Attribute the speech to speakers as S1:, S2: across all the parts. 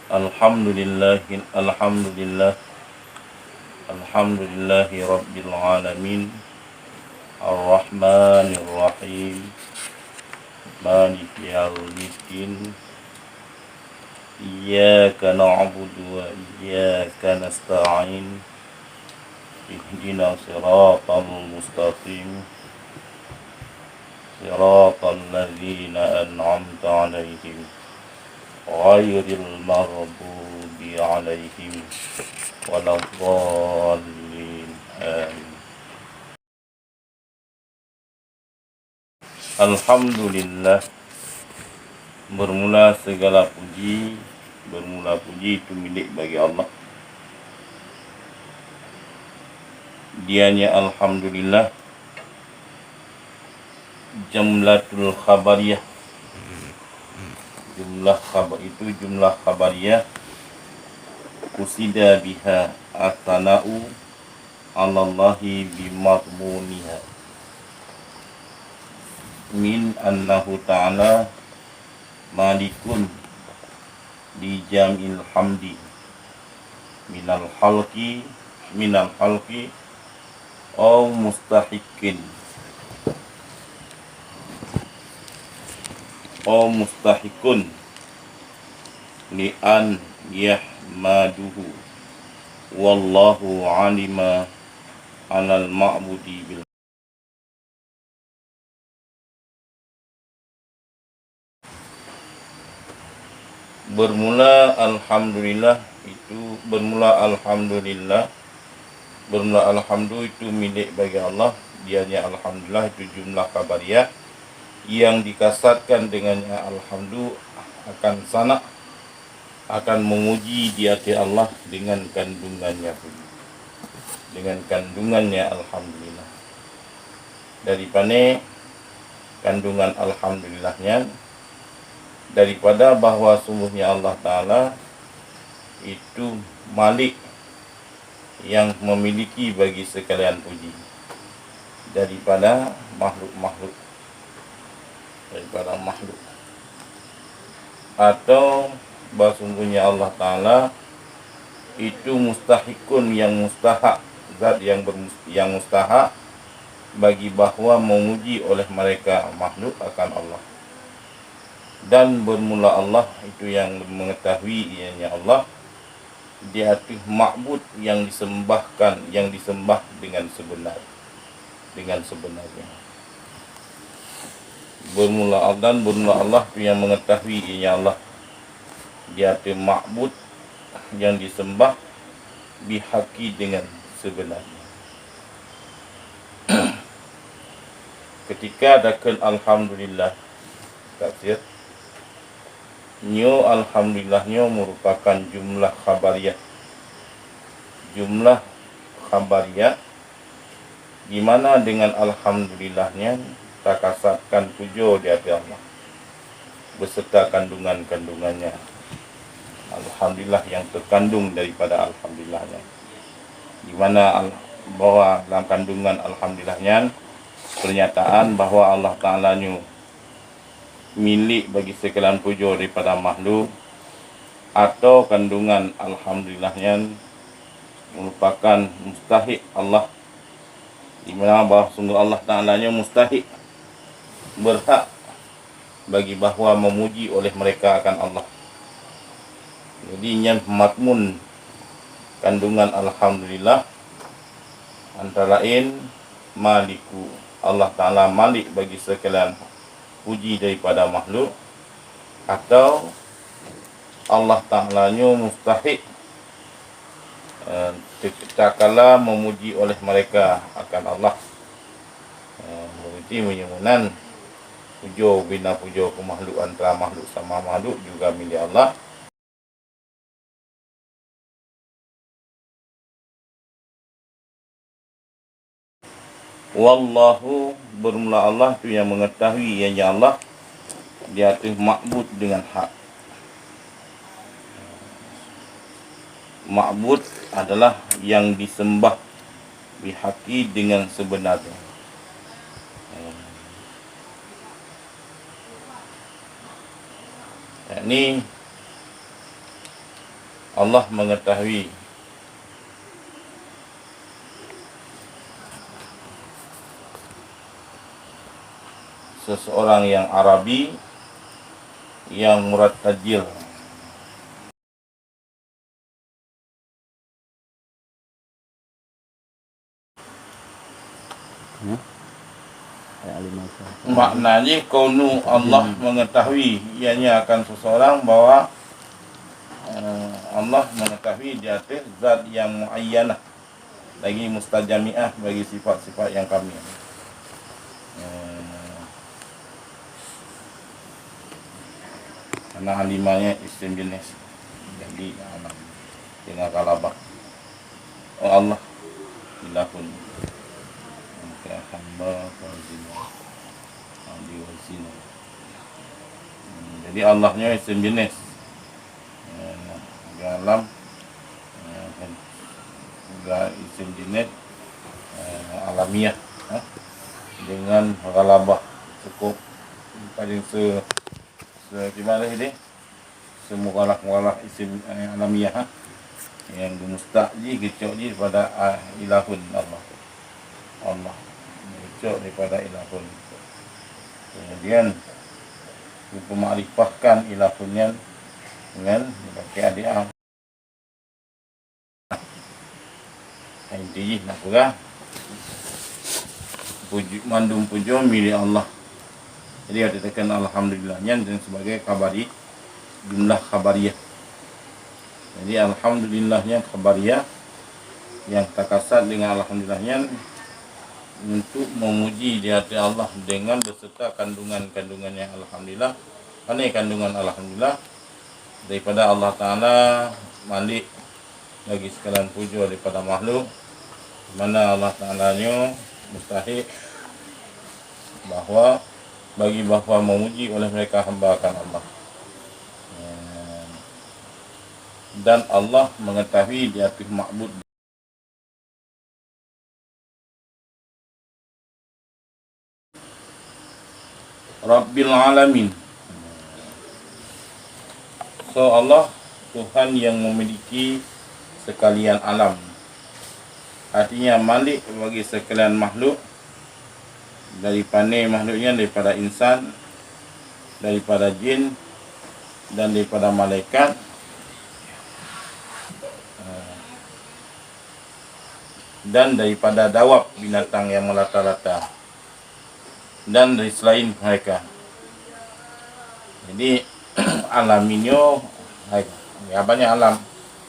S1: Alhamdulillah, Alhamdulillah, Alhamdulillahi Rabbil Alamin, Ar-Rahmanir Rahim, Maliki Yawmiddin, Iyyaka na'budu wa iyyaka nasta'in, Ihdina siratal mustaqim, Siratal ladzina an'amta 'alaihim, Ghairil maghdubi 'alaihim waladdallin. Amin. Alhamdulillah, bermula puji itu milik bagi Allah. Dianya alhamdulillah jumlatul khabariyah. Jumlah khabariyah usida biha athana'u 'alallahi bimadmuniha min annahu ta'ala malikun di jam'il hamdi minal halqi au mustahikun li an yahmaduhu wallahu alima alal ma'budi bil. Bermula alhamdu itu milik bagi Allah. Dianya alhamdulillah itu jumlah kabariyah yang dikasatkan dengannya alhamdu akan sana, akan memuji di hati Allah dengan kandungannya puji, dengan kandungannya alhamdulillah. Daripada kandungan alhamdulillahnya, daripada bahwa sungguhnya Allah Ta'ala itu Malik yang memiliki bagi sekalian puji daripada makhluk, atau bahwa sungguhnya Allah Ta'ala itu mustahikun yang mustahak, zat yang mustahak bagi bahwa memuji oleh mereka makhluk akan Allah. Dan bermula Allah itu yang mengetahui ianya Allah di hati ma'bud yang disembah dengan sebenarnya. Bermula Allah itu yang mengetahui ianya Allah di hati ma'bud yang disembah bihaqi dengan sebenarnya. Ketika adakan alhamdulillah tafsir nyo, alhamdulillahnya merupakan jumlah khabariyah di mana dengan alhamdulillahnya takasatkan pujo di hati Allah beserta kandungannya. Alhamdulillah yang terkandung daripada alhamdulillahnya, di mana bahwa dalam kandungan alhamdulillahnya pernyataan bahwa Allah Ta'ala milik bagi sekalian pujo daripada makhluk, atau kandungan alhamdulillahnya merupakan mustahik Allah, di mana bahwa sungguh Allah Ta'ala mustahik, berhak bagi bahwa memuji oleh mereka akan Allah. Jadi yang matmun kandungan alhamdulillah antara lain maliku, Allah Ta'ala malik bagi sekalian puji daripada makhluk, atau Allah Ta'ala mustahik tak kala memuji oleh mereka akan Allah. Berarti menyemunan pujo bina pujo ke makhluk antara makhluk sama makhluk juga milik Allah. Wallahu, bermula Allah itu yang mengetahui ianya Allah di atas ma'bud dengan hak. Ma'bud adalah yang disembah bihaqi dengan sebenarnya. Ini Allah mengetahui seseorang yang Arabi yang murad tajil. Maknanya kaunu Allah mengetahui ianya akan seseorang bahwa Allah mengetahui di atas zat yang muayyanah lagi mustajami'ah bagi sifat-sifat yang kami. Karena alimanya isim jenis jadi anak dengan kalabah. Oh Allah ilahun hamba fazina adi wazina. Jadi Allahnya isim jenis dalam isim jenis alamiah dengan kalabah cukup paling gimana ini semukalah isim alamiah yang mustaqji kecok je pada ilahun Allah kecok daripada ilahun. Kemudian memakrifahkan ilahunnya dengan pakai adiam intinya nak pula mandum pujo milik Allah. Jadi ada tekan alhamdulillahnya dan sebagai khabari jumlah khabariyah. Jadi alhamdulillahnya khabariyah yang takasat dengan alhamdulillahnya untuk memuji di hati Allah dengan beserta kandungan-kandungannya alhamdulillah. Mana kandungan alhamdulillah daripada Allah Ta'ala malik bagi sekalian puja daripada makhluk, mana Allah Ta'alanya mustahil bahwa memuji oleh mereka hamba akan Allah. Dan Allah mengetahui di atas ma'bud Rabbil Alamin. So Allah Tuhan yang memiliki sekalian alam. Artinya malik bagi sekalian makhluk, daripada makhluknya daripada insan, daripada jin dan daripada malaikat, dan daripada dawab binatang yang melata-lata dan dari selain mereka. Jadi alaminyo ya banyak alam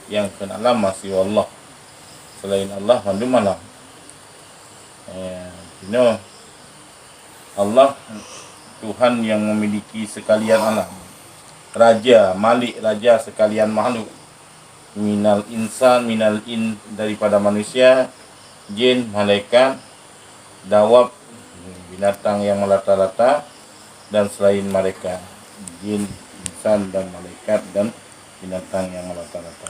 S1: yang kena alam masih Allah selain Allah mandum alam. Allah Tuhan yang memiliki sekalian alam, raja malik raja sekalian makhluk, minal insan minal in daripada manusia, jin malaikat, dawab binatang yang melata-lata dan selain mereka, jin, insan dan malaikat dan binatang yang melata-lata.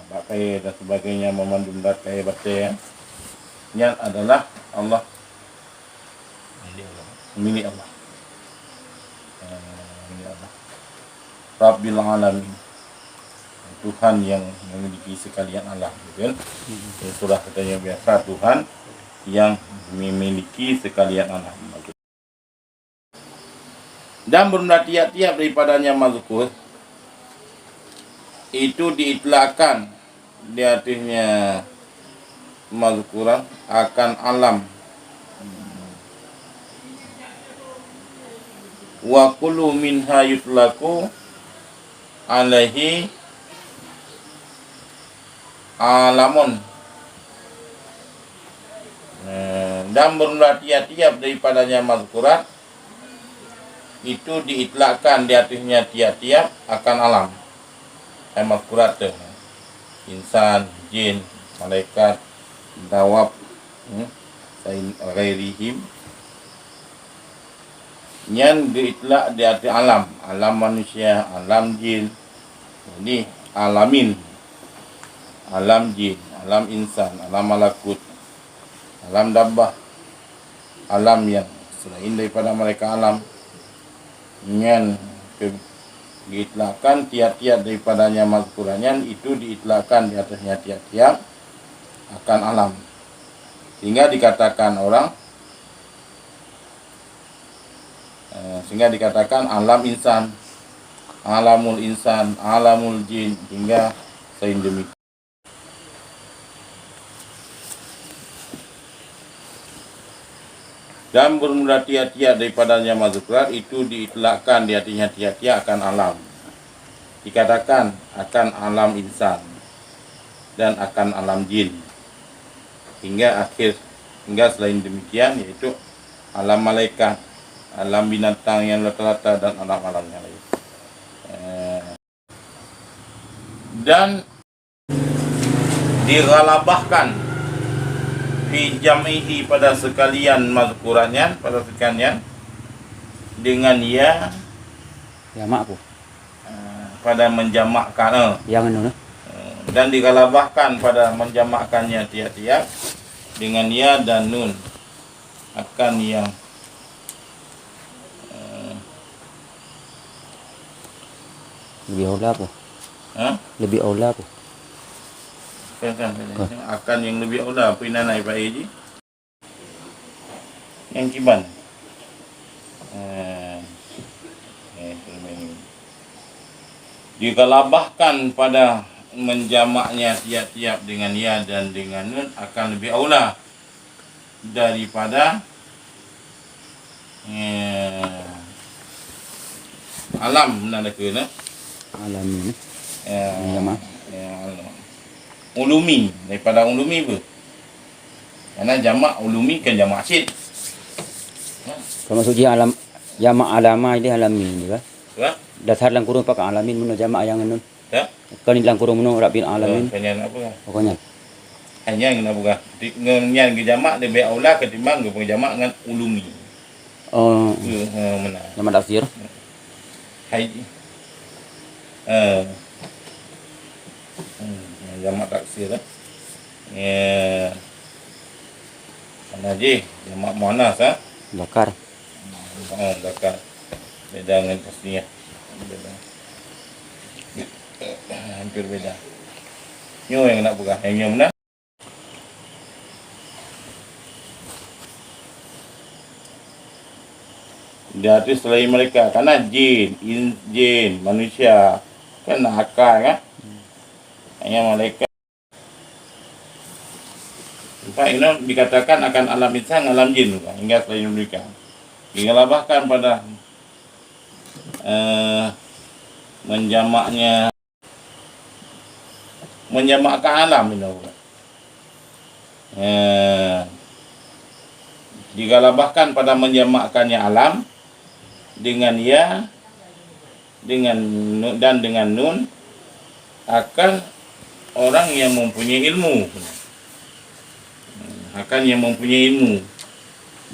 S1: Bakai dan sebagainya memandung bakai baca yang adalah Allah milik Allah. Milik Allah. Rabbil Alamin. Tuhan yang memiliki sekalian alam, gitu kan? Surah katanya biasa Tuhan yang memiliki sekalian alam. Dan benda tiap-tiap daripadanya mazkur itu diitlakkan di atasnya mazkuran akan alam. Wa kullu minha yutlaku alaihi alamun. Dan bermula tiap-tiap daripadanya mazkurat itu diitlakkan di atasnya tiap-tiap akan alam. Mazkurat tu insan, jin, malaikat, dawab, ghairihim yang diitlak di atas alam, alam manusia, alam jin. Jadi alamin, alam jin, alam insan, alam malakut, alam dabbah, alam yang selain daripada mereka alam yang Diitlakkan tiap-tiap daripadanya mazkurannya itu diitlakkan di atasnya tiap-tiap akan alam. Sehingga dikatakan alam insan, alamul insan, alamul jin, hingga selain demikian. Dan bermula tiap-tiap daripadanya mazkurat itu diitlakkan di hatinya tiap-tiap akan alam. Dikatakan akan alam insan dan akan alam jin. Hingga selain demikian, yaitu alam malaikat, alam binatang yang rata-rata, dan alam-alam yang lain. Dan dighalabahkan fi jam'ihi pada sekalian mazkurannya, pada sekalian dengan ya
S2: jamak apa?
S1: Pada menjamakkan
S2: Yang anu
S1: dan dighalabahkan pada menjamakkannya tiap-tiap dengan ya dan nun akan yang
S2: lebih aula apa? Lebih aula apa?
S1: Akan yang lebih aula apa inanai Pak Haji? Yang kiban. Dighalabahkan pada menjamaknya tiap-tiap dengan ya dan dengan nun akan lebih aula daripada alam menandakan
S2: Alam ini.
S1: ulumi, daripada ulumi apa? Karena jamak ulumi kan jamak asid.
S2: Kalau maksudnya alam jamak alama ini alami ni kan?
S1: Ya?
S2: Dasar lang kurung pakai alamin mun jamak yang anu.
S1: Ya?
S2: Kan lang kurung mun rabbil alamin.
S1: Hanya apa?
S2: Pokoknya
S1: Hanya ngena bukan. Ngenyan ke jamak lebih aula ketimbang ke jamak dengan ulumi.
S2: oh
S1: Mana?
S2: jamak tafsir.
S1: Hai. Jamak taksir mana je jamak muannas
S2: Bakar.
S1: Zakar beda dengan tasniah, beda, hampir beda. Nyo yang nak buka yang mana di atas selain mereka, karena jin manusia kan akal kan, hanya malaikat. Pak ini dikatakan akan alam insan, alam jin hingga selain mereka. Dighalabahkan pada menjamakkan alam ini. Dighalabahkan pada menjamakkannya alam dengan ya, dengan nun akan orang yang mempunyai ilmu,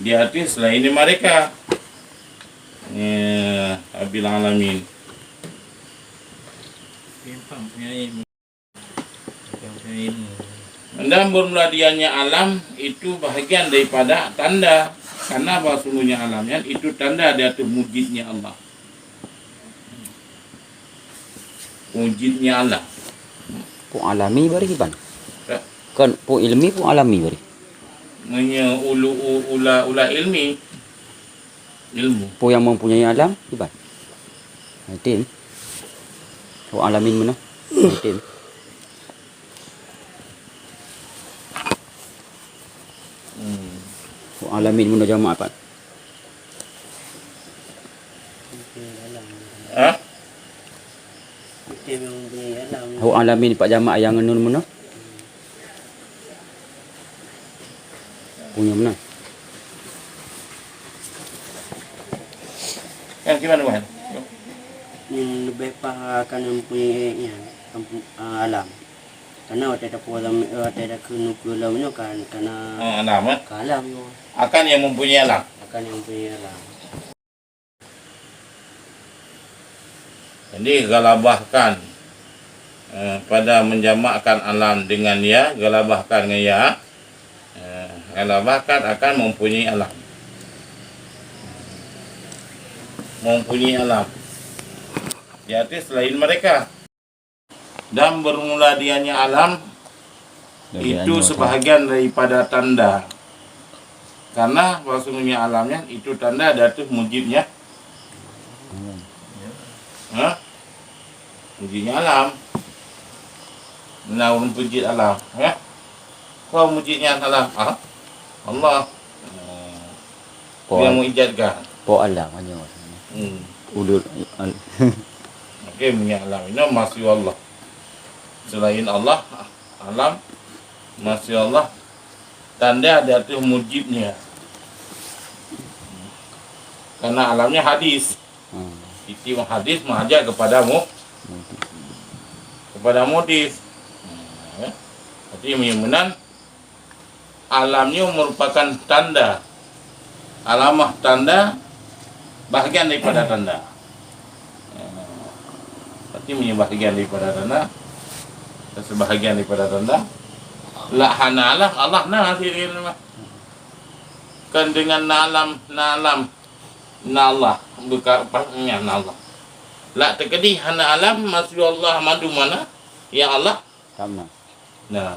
S1: di hati selain mereka. Abil alamin. Dan bermula dianya alam itu bahagian daripada tanda, karena bahasanya alamnya itu tanda di atas mujiznya Allah. Mujiznya Allah.
S2: Pu alami bari ban.
S1: Tak?
S2: Kan pu ilmi pu alami bari.
S1: Ula ilmu.
S2: Pu yang mempunyai alam ban. Itin. Pu alamin mana? Itin. Pu alamin mana jamak apa? Pu alamin pak jamak yang nun mana? Punya mana?
S1: Yang gimana Tuhan?
S3: Yang lebih pahakan mempunyai alam. Karena ada polam ada kenu kulamnya kan karena
S1: Alam
S3: kalam yo
S1: akan yang mempunyai alam.
S3: akan yang punya alam.
S1: Jadi galabahkan pada menjamakkan alam dengan ya, galabahkan dengan ya, galabahkan akan mempunyai alam. yaitu selain mereka. Dan bermula dianya alam itu sebahagian daripada tanda. Karena sesungguhnya alamnya itu tanda datu mujibnya. Mujibnya alam. Menaun pujit alam. Kau mujibnya alam. Allah. Dia mengijadkan.
S2: Po alam aja. Ulul
S1: Okey, punya alam ini masih Allah. Selain Allah, alam masih Allah. Tanda ada tu mujibnya. Karena alamnya hadis. Itu hadis mengajak kepadamu kepada modis. Jadi menyembunan alamnya merupakan tanda. Alamah tanda bahagian daripada tanda. Berarti bahagian daripada tanda. Sebahagian daripada tanda. La hanalah Allah na kan dengan nalam Allah bukan pasnya Allah. La terkedi hana alam masya Allah madu mana ya Allah
S2: sama.
S1: Nah,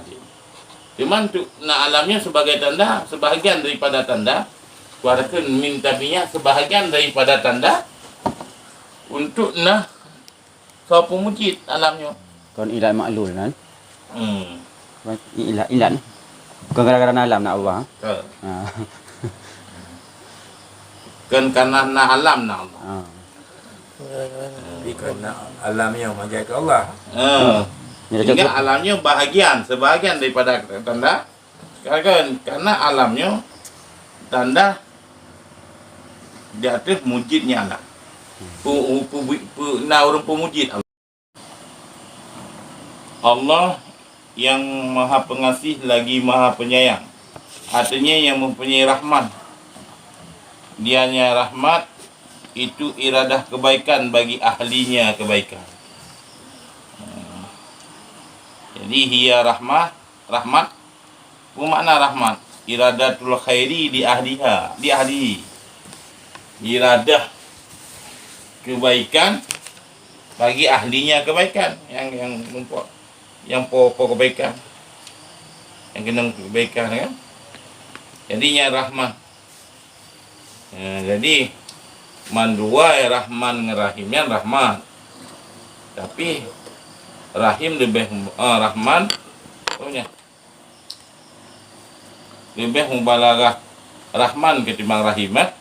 S1: cuman tu na alamnya sebagai tanda, sebahagian daripada tanda. Kuarakan minta binya sebahagian daripada tanda untuk nah sapa mujid alamnya.
S2: Kon ilan maklul kan? Ilan. Bukan gara-gara alam nak Allah.
S1: Kan karena na alam na Allah.
S4: Karena alamnya menjadi Allah.
S1: Sehingga alamnya sebahagian daripada tanda. Karena alamnya tanda di atas mujidnya Allah. Orang pemujid Allah yang maha pengasih lagi maha penyayang. Artinya yang mempunyai rahmat. Dianya rahmat itu iradah kebaikan bagi ahlinya kebaikan. Jadi hiya rahmat apa makna rahmat? Iradatul khairi di ahliha, di ahli. Iradah kebaikan bagi ahlinya kebaikan yang pokok kebaikan, yang kena kebaikan kan. Jadinya rahmat. Jadi mandua rahman ngerahimnya rahmat. Tapi rahim lebih rahman punya lebih mubalaghah rahman ketimbang rahimat.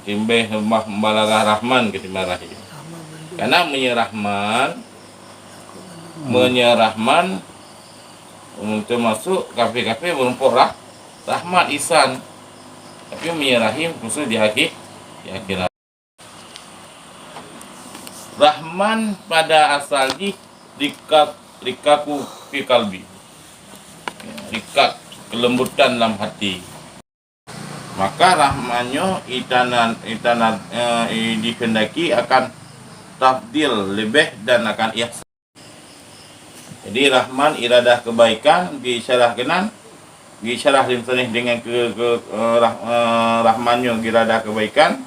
S1: Lebih mubalaghah rahman ketimbang rahim. Karena menyerahman untuk masuk kafe-kafe berumpuk rahmat ihsan. Tapi menyerahim khusus di akhirat. Rahman pada asalnya rikaku fi kalbi. Rikat kelembutan dalam hati. Maka rahmannya dikehendaki akan tafdil lebih dan akan ihsan. Jadi rahman iradah kebaikan disyarahkan disyarah dengan rahmannya iradah kebaikan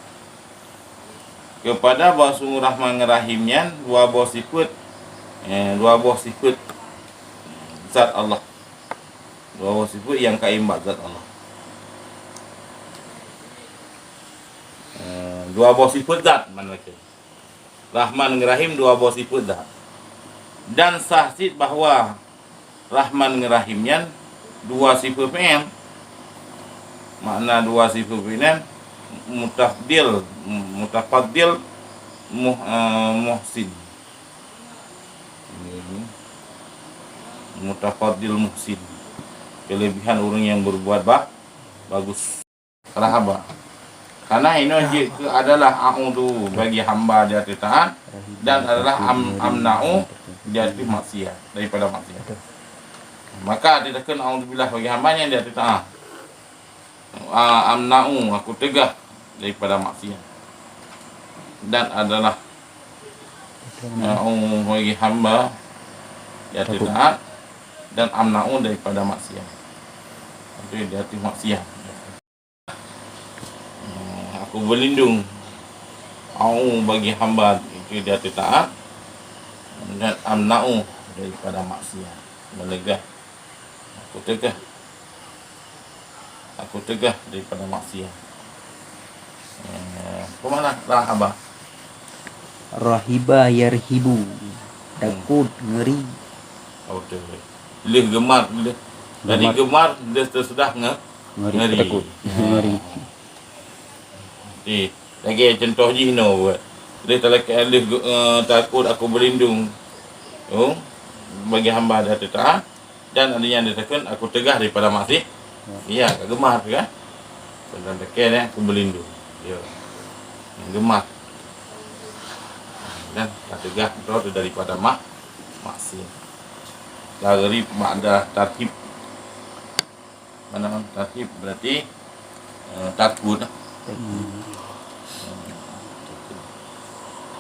S1: kepada bahasa rahman rahimnya dua buah sifat zat Allah. Dua buah sifat yang kaimbat zat Allah. Dua buah sifat zat mana lagi? Rahman Rahim dua buah sifat zat. Dan sahsid bahawa Rahman Rahimnya dua sifat fi'il. Makna dua sifat fi'il mutafaddil muhsin. Mutafaddil muhsin. Kelebihan orang yang berbuat bagus. Rahaba. Karena ini adalah a'udhu bagi hamba dia taat dan adalah amna'u dia maksiat daripada maksiat. Maka dia kena a'udzubillah bagi hambanya dia taat. Amna'u aku tegah daripada maksiat. Dan adalah bagi hamba dia taat dan amna'u daripada maksiat. Itu dia maksiat. Aku berlindung bagi hamba maka dia taat. Dan amna'u daripada maksiat, melegah, aku tegah daripada maksiat. Kemana lah abah?
S2: Rahiba yarhibu. Takut, ngeri.
S1: Oh tu. Leh gemar, leh. Jadi gemar dia sudah
S2: Ngeri, takut. Ngeri.
S1: Lagi contoh jino buat. Dia takut aku berlindung. Oh, bagi hamba dah taat dan adanya dia takut aku tegah daripada maksiat. Ya, gemar kan? Dan takkan aku berlindung. Ya. Gemar. Dan tak tegah itu daripada maksiat. Lari pada tarhib. Mana tarhib berarti takut.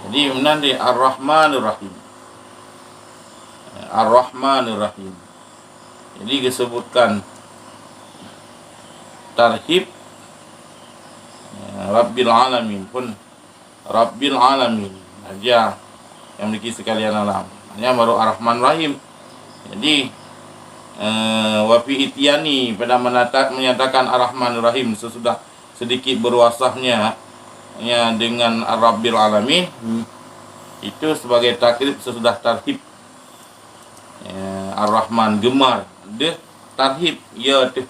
S1: Jadi nanti Ar-Rahmanur Rahim. Ar-Rahmanur Rahim. Jadi disebutkan tarhib Rabbil Alamin pun Rabbil Alamin aja yang memiliki sekalian alam. Hanya baru Ar-Rahman Rahim. Jadi wafi itiani pada menyatakan Ar-Rahman Rahim sesudah sedikit berwasahnya ya dengan Rabbil Alamin itu sebagai takrib sesudah tarhib. Ar-Rahman gemar dia tarhib ya tu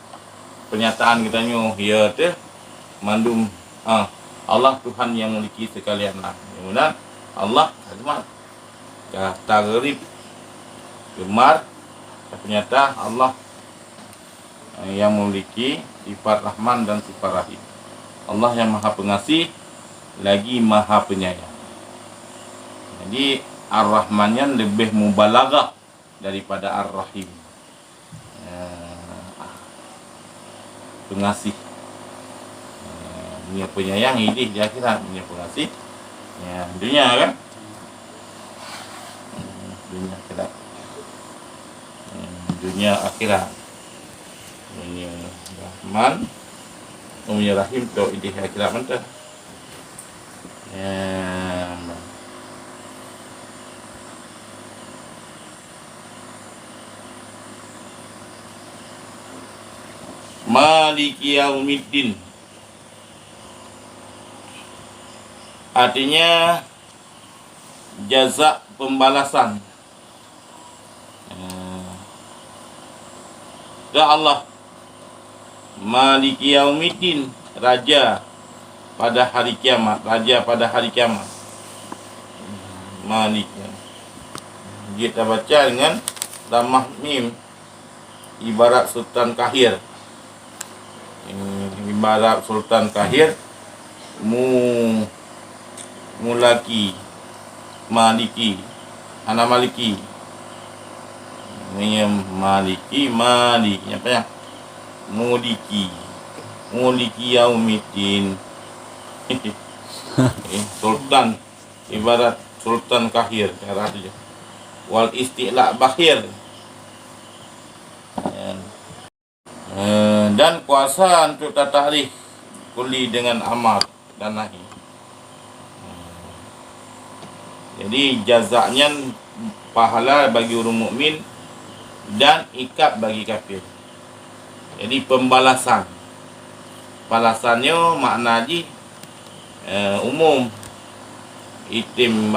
S1: pernyataan kita nyu ya tu mandum Allah Tuhan yang memiliki sekalian lah. Kemudian Allah gemar takrib gemar ternyata Allah yang memiliki sifat Rahman dan sifat Rahim. Allah yang Maha Pengasih lagi Maha Penyayang. Jadi Ar-Rahmannya lebih mubalaghah daripada Ar-Rahim. Pengasih. Punya penyayang ini di akhirat, punya pengasih. Ya, dunia kan? Dunia akhirat. Dunia akhirat. Punya Rahman, punya Rahim tu di akhirat mana? Maliki Yaumiddin artinya jaza pembalasan. Allah Maliki Yaumiddin, raja pada hari kiamat, raja pada hari kiamat. Malik. Kita baca dengan lamah mim ibarat Sultan Kahir. Ibarat Sultan Kahir mulaki maliki ana maliki ini maliki apa ya muliki Yaumiddin. Sultan ibarat Sultan Kahir cara dia wal isti'la bakhir dan kuasa untuk tatarikh kuli dengan amar dan nahi. Jadi jazaknya pahala bagi orang mukmin dan ikat bagi kafir. Jadi pembalasan. Balasannya makna haji umum. Itim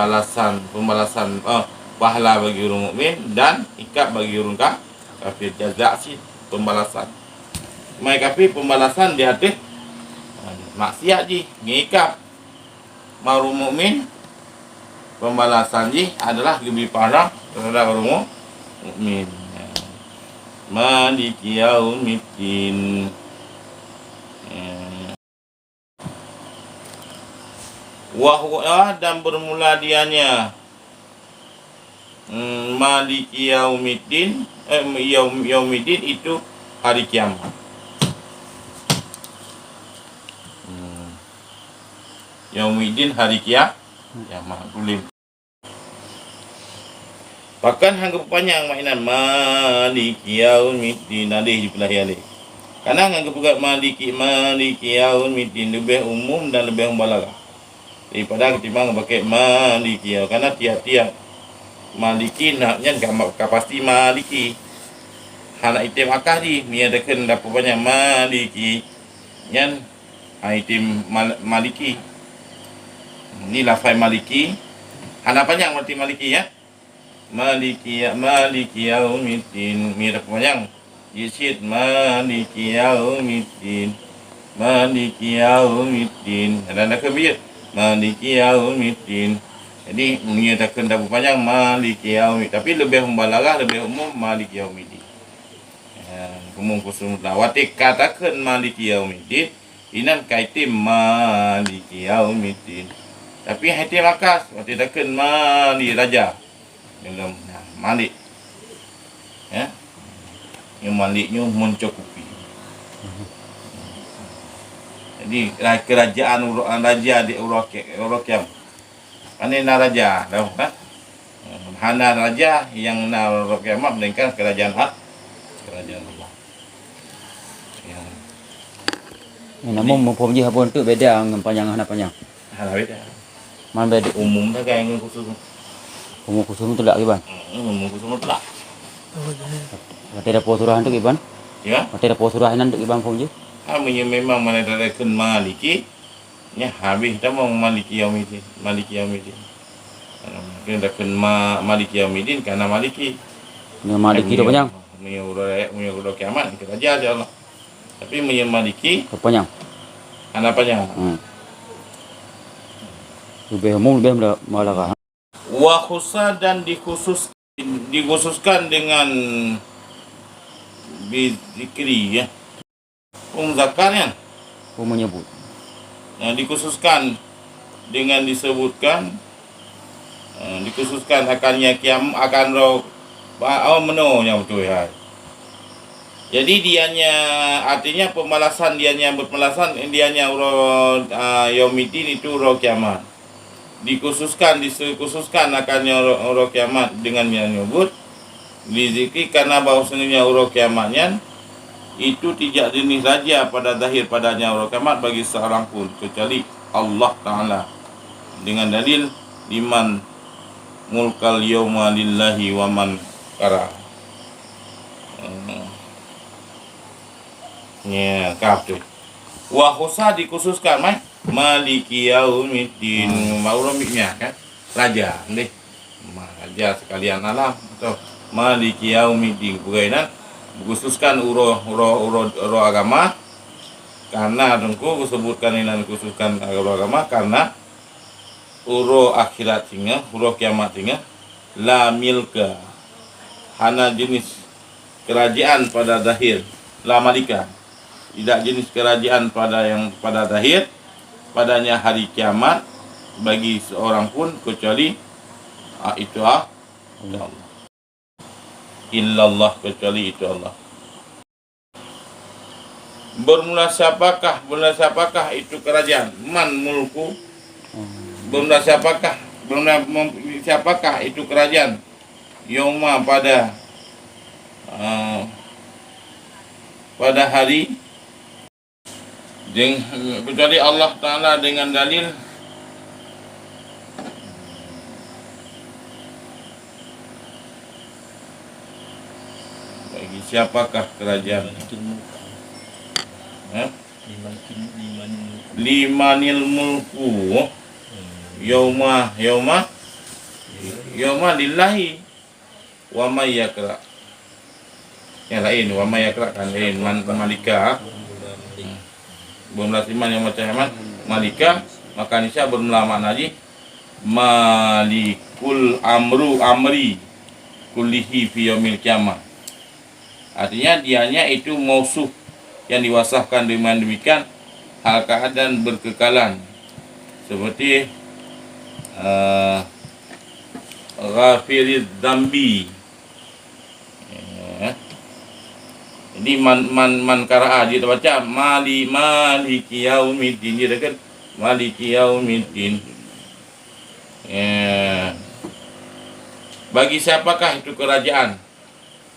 S1: pembalasan pahala bagi orang mukmin dan ikat bagi orang kafir. Jazak sih pembalasan. Mai kafir pembalasan dia ada maksiat ji ngikap. Mau mukmin pembalasan ji adalah lebih parah terhadap orang mukmin. Maliki Yaumiddin. Wahwa dan bermula dianya Maliki Yaumiddin Yaumiddin itu hari kiamat. Yaumiddin hari kiamat tulis. Bahkan hangga panjang mainan Maliki Yaumiddin ada di pelahian ni. Karena hangga pegat Maliki Yaumiddin lebih umum dan lebih membalaghah. daripada ketimbang pakai maliki. Karena tiap-tiap maliki naknya enggak pasti maliki. Hana item akah di ni ada kan dapat banyak maliki. Nyan item maliki. Ni lafaz maliki. Hana panjang berarti maliki ya. Maliki yaumiddin. Ni dapat panjang. Yisid maliki yaumiddin. Maliki yaumiddin. Ada kebir. Maliki yaumiddin. Jadi menyatakan dapat panjang maliki yaumiddin. Tapi lebih membalagah, lebih umum maliki yaumiddin. Umum khusus mutlak. Wati katakan maliki yaumiddin. Inan kaitim maliki yaumiddin. Tapi hati makas. Wati katakan mali raja. Dalam malik. Ya. Yang maliknya mencukupi. Jadi kerajaan raja di Urokiam. Ini raja, tahu kan? Hana raja yang na Urokiam melainkan kerajaan hak, kerajaan Allah. Ya.
S2: Namun mumpung je pun tu beda dengan panjang hana panjang.
S1: Hana beda.
S2: Man beda
S1: Umum dah kan yang khusus.
S2: umum khusus tu tak Iban.
S1: Umum khusus mutlak.
S2: Mati dah surah tu Iban.
S1: Ya.
S2: Mati dah surah nan tu Iban pun je.
S1: Memang mana terdapat maliki. Ya, habis dah mau maliki yaumiddin. Maliki yaumiddin. Kena dah maliki yaumiddin karena maliki.
S2: Dengan maliki tu panjang.
S1: Menyuruh kiamat kita ajar je Allah. Tapi maliki
S2: Tu panjang.
S1: panjang.
S2: Lebih umum lebih malakah.
S1: Wa khusa dan dikhususkan dengan bizikri ya. Zakarnya
S2: Menyebut.
S1: dikhususkan dengan dikhususkan akannya akan roh menunya betul ya. Jadi dianya artinya pemalasan dianya berpemalasan dianya roh yaumiddin itu roh kiamat. Dikhususkan akannya roh kiamat dengan yang menyebut dizikri karena bahwasanya roh kiamatnya itu tidak jenis raja pada zahir padanya orang kiamat bagi seorang pun kecuali Allah Ta'ala dengan dalil liman mulkal yawma lillahi wa man kara. Ya, kaf tu. Wa khusa dikhususkan maliki yaumiddin maurumiknya kan raja ni. Raja sekalian alam atau maliki yaumiddin berainan khususkan uro agama karena tengku disebutkan ini khususkan uro agama karena uro akhirat tinggal uro kiamat tinggal la milka hana jenis kerajaan pada zahir la malika tidak jenis kerajaan pada zahir padanya hari kiamat bagi seorang pun kecuali itu Allah. Illallah kecuali itu Allah. Bermula siapakah itu kerajaan? Man mulku. Bermula siapakah itu kerajaan? Yauma pada hari kecuali Allah Ta'ala dengan dalil siapakah kerajaan? Limanil mulku yauma lillahi wa may yakra. Yang lain wa may yakra kan lain malika. Belum lasiman yang macam malika maka nisya bermula makna ji malikul amri kullihi fi yaumil kiamah. Artinya dianya itu mausuf yang diwasafkan dengan demikian hal keadaan berkekalan seperti ghafiriz dzambi. Jadi man qara'a dia baca maliki yaumiddin dia kan maliki yaumiddin. Bagi siapakah itu kerajaan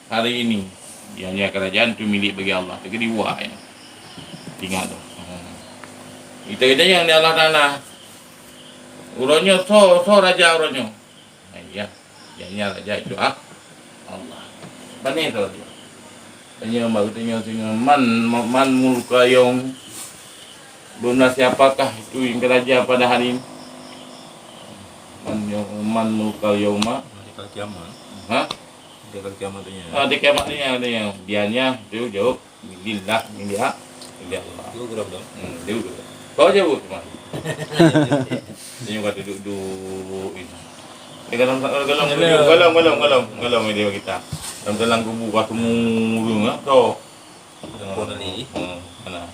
S1: hari ini? Dianya kerajaan itu milik bagi Allah. Itu kedua ya. Tinggal tu. Kita yang di Allah Ta'ala Uronyo so raja uronyo. Ya, janya raja itu Allah. Bani tu dia. Tanya baru tanya man mulka yang benar siapakah itu yang raja pada hari ini? Man mulka yauma.
S4: Di kali kiamat.
S1: Hah?
S4: Di kali kiamat tu nya.
S1: Di kiamat ni yang dianya dia jawab lillah dia Allah.
S4: Itu gerak dah.
S1: Dia duduk. Kau jawab cuma. Dia kata duduk ini. Dia galang dia kita. Dalam dalam kubu ketemu dulu tu.
S4: Pun ali.
S1: Mana?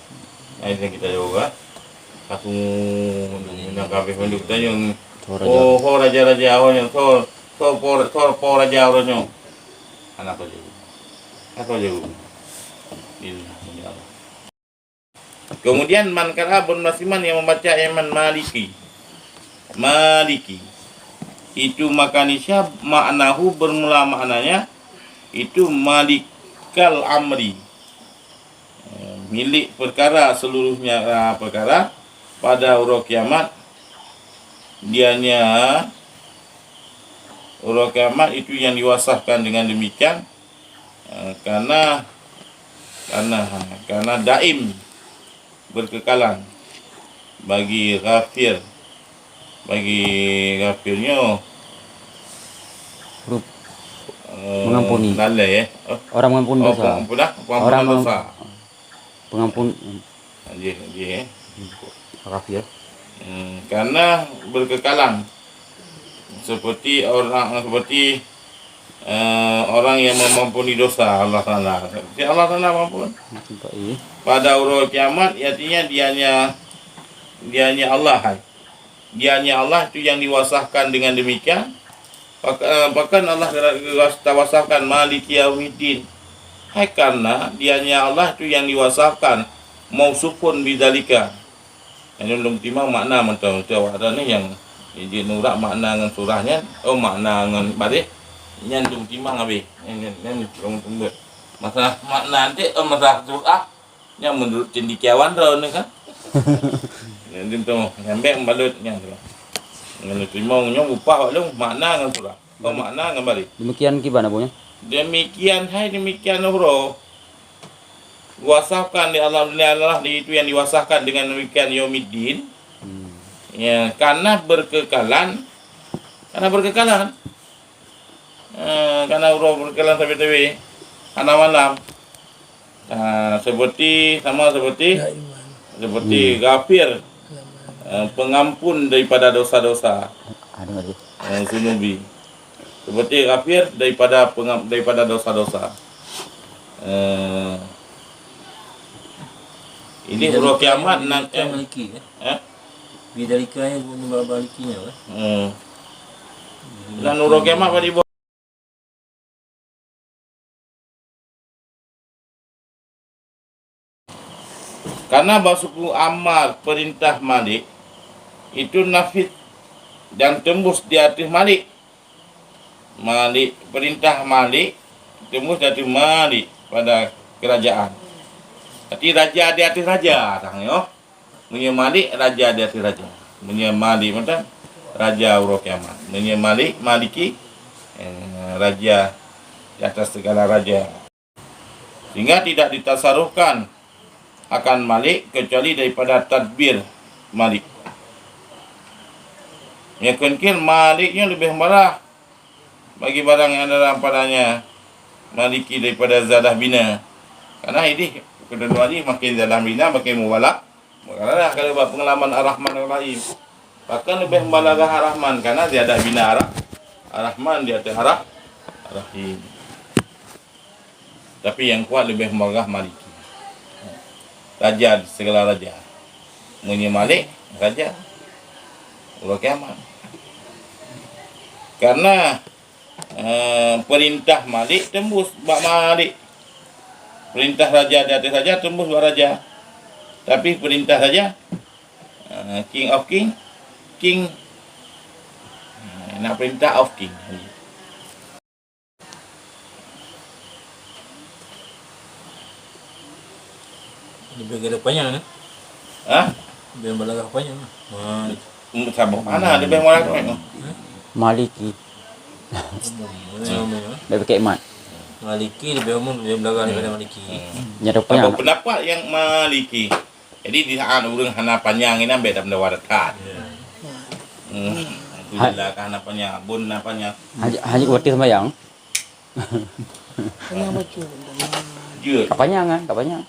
S1: Ini kita juga. Ketemu nak kafe penduk tanya. Oh, raja-raja awalnya. Po raja awalnya. Anak aku jauh. Aku jauh. Ini. Kemudian man kara Ibnu Nasiman yang membaca Yaman Maliki. Itu makanisya maknahu bermula maknanya itu malikal amri. Milik perkara seluruhnya perkara pada huruf kiamat. Dianya huruf kiamat itu yang diwasahkan dengan demikian karena daim berkekalan bagi ghafirnya
S2: Huruf mengampuni.
S1: Lalai
S2: Orang mengampuni dosa.
S1: Pengampunan dosa.
S2: Pengampun
S1: Dia.
S2: kafir.
S1: Karena berkekalan seperti orang yang mengampuni dosa Allah Taala. Allah Taala mampun. Pada huruf kiamat artinya dianya Allah. Dianya Allah itu yang diwasahkan dengan demikian. Bahkan Allah tawasahkan Maliki Yaumiddin. Karena dianya Allah itu yang diwasahkan mausufun bidzalika. Yang belum timang makna mentau ada ni yang jadi nurak makna dengan surahnya, makna dengan balik. Yang belum timang habis. Yang belum tembus. Masalah makna nanti masalah surah yang menurut cendekiawan tu ni kan. Yang tu sampai membalutnya tu. Dengan timangnya upah lu makna dengan surah. Makna dengan balik.
S2: Demikian gimana punya?
S1: Demikian bro. Wasahkan di Allah itu yang diwasahkan dengan demikian Yaumiddin. Ya, karena berkekalan. Karena bro berkekalan sampai anak malam. Seperti ghafir, pengampun daripada dosa-dosa. Zunubi. Seperti ghafir daripada dosa-dosa. Ini huruf kiamat nak
S4: Maliki. Bidzalika yang guna balikinya.
S1: Dan huruf kiamat pada ibu. Karena basuku amar perintah Malik itu nafid dan tembus di atas Malik. Perintah Malik tembus di atas Malik pada kerajaan. Jadi raja di atas raja tangyo. Punya Malik raja di atas raja. Punya Malik macam raja huruf kiamat. Punya Maliki raja di atas segala raja. Sehingga tidak ditasarufkan akan Malik kecuali daripada tadbir Malik. Ya mungkin Maliknya lebih marah bagi barang yang ada dalam padanya Maliki daripada zadah bina. Karena ini kedua ni makin zadah bina makin mubalak. Maknanya kalau buat pengalaman Ar-Rahman Ar-Rahim, bahkan lebih mubalagah Ar-Rahman karena zadah bina Ar-Rahman di atas Ar-Rahim. Tapi yang kuat lebih mubalagah Maliki. Raja segala raja. Punya Malik raja huruf kiamat. Karena perintah Malik tembus bak Malik. Perintah raja di atas raja tembus bak raja. Tapi perintah raja king of king nak perintah of king.
S4: Lebih ke depannya kan?
S1: Hah?
S4: Lebih balagah panjang.
S1: Sabuk mana lebih murah kan?
S2: Maliki.
S4: Umumnya.
S2: Lebih pakai mat.
S4: Maliki lebih umum dia belakang daripada Maliki.
S2: Nya ada
S1: Apa
S2: punya.
S1: pendapat yang Maliki? Jadi di saat orang hana panjang ini ambil dalam warakat.
S4: Ya.
S1: Alhamdulillah kan hana panjang, bun hana panjang.
S2: Haji kuatir sembahyang.
S1: Je
S2: Kapanjang kan? Kapanjang.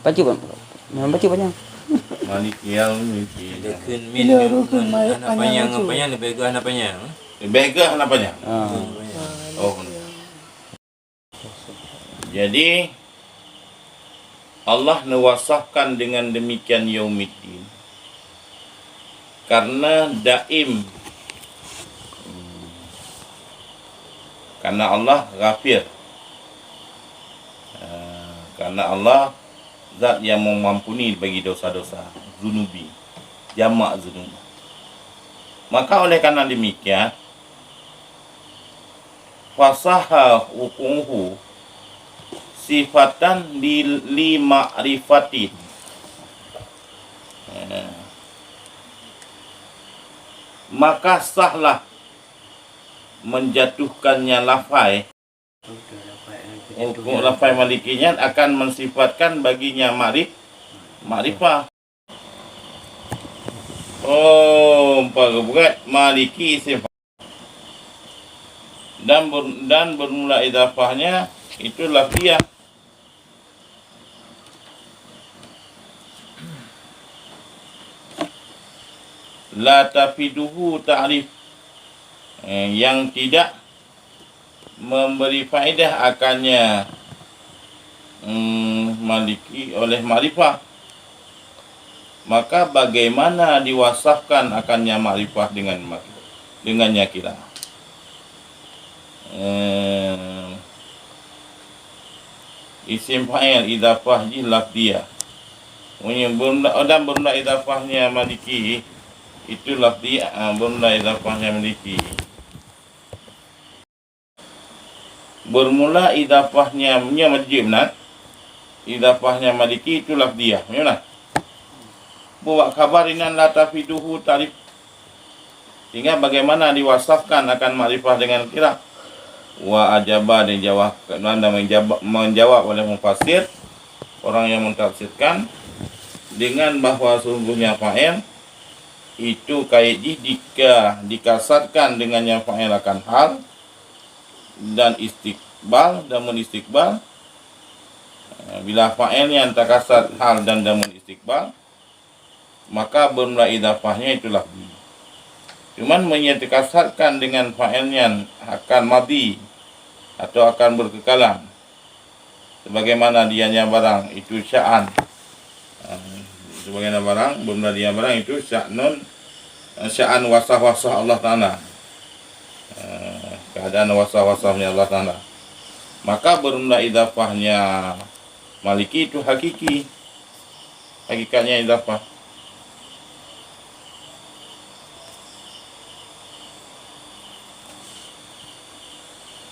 S2: Baca memang baca panjang.
S1: Maliki yang Maliki.
S4: Dia kun min anak panjang lebih ke anak panjang.
S1: Lebih ke hana panjang.
S2: Ah.
S1: Oh. Jadi Allah mewasafkan dengan demikian yaumiddin karena daim, karena Allah ghafir, karena Allah zat yang mengampuni bagi dosa-dosa zunubi, jamak zunub. Maka oleh karena demikian fasaha hukumu sifatan li ma'rifatin. Maka sahlah menjatuhkannya lafai. Hukum lafai malikinya akan mensifatkan baginya ma'rifah. Oh, bukan maliki sifat. Dan bermula idafahnya itu lafiyah. La tafiduhu ta'rif, yang tidak memberi faedah akannya maliki oleh ma'rifah. Maka bagaimana diwasafkan akannya ma'rifah dengannya kira. Isim fa'il idafah lafdiyah. Dan bermula idafahnya maliki itu lafdiyah, bermula idafahnya maliki. Bermula idafahnya majib nak. Idafahnya maliki itu lafdiyah. Mana? Buat khabar inan la tafiduhu tarif. Sehingga bagaimana diwasafkan akan ma'rifah dengan kira. Wa ajaba dan menjawab oleh mufassir, orang yang mentafsirkan dengan bahawa sungguhnya fa'il itu kaiji jika dikasarkan dengannya fa'il akan hal dan istiqbal dan istiqbal. Bila fa'ilnya yang terkasar hal dan damun istiqbal, maka bermula idafahnya itulah lafzi. Cuman menyertikasarkan dengan fa'ilnya akan madi atau akan berkekalan, sebagaimana dianya barang itu sya'an. Sebagaimana barang bermula dia barang itu sya'an wasah-wasah Allah Ta'ala, keadaan wasah-wasahnya Allah Ta'ala. Maka bermula idafahnya maliki itu hakiki, hakikatnya idafah.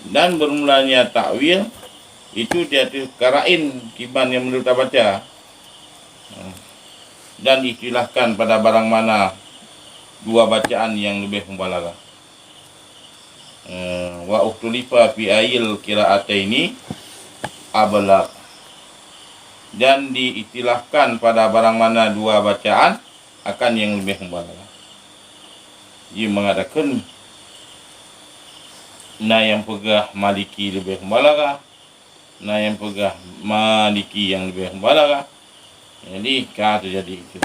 S1: Dan bermulanya takwil itu dia tu karain kiban yang menurut baca, dan istilahkan pada barang mana dua bacaan yang lebih mubalaghah. Wa uktulifa fi ayil qira'ataini ablagh, dan diistilahkan pada barang mana dua bacaan akan yang lebih mubalaghah. Dia mengatakan yang pegah maliki lebih mubalaghah, yang pegah maliki yang lebih mubalaghah. Jadi kata jadi itu.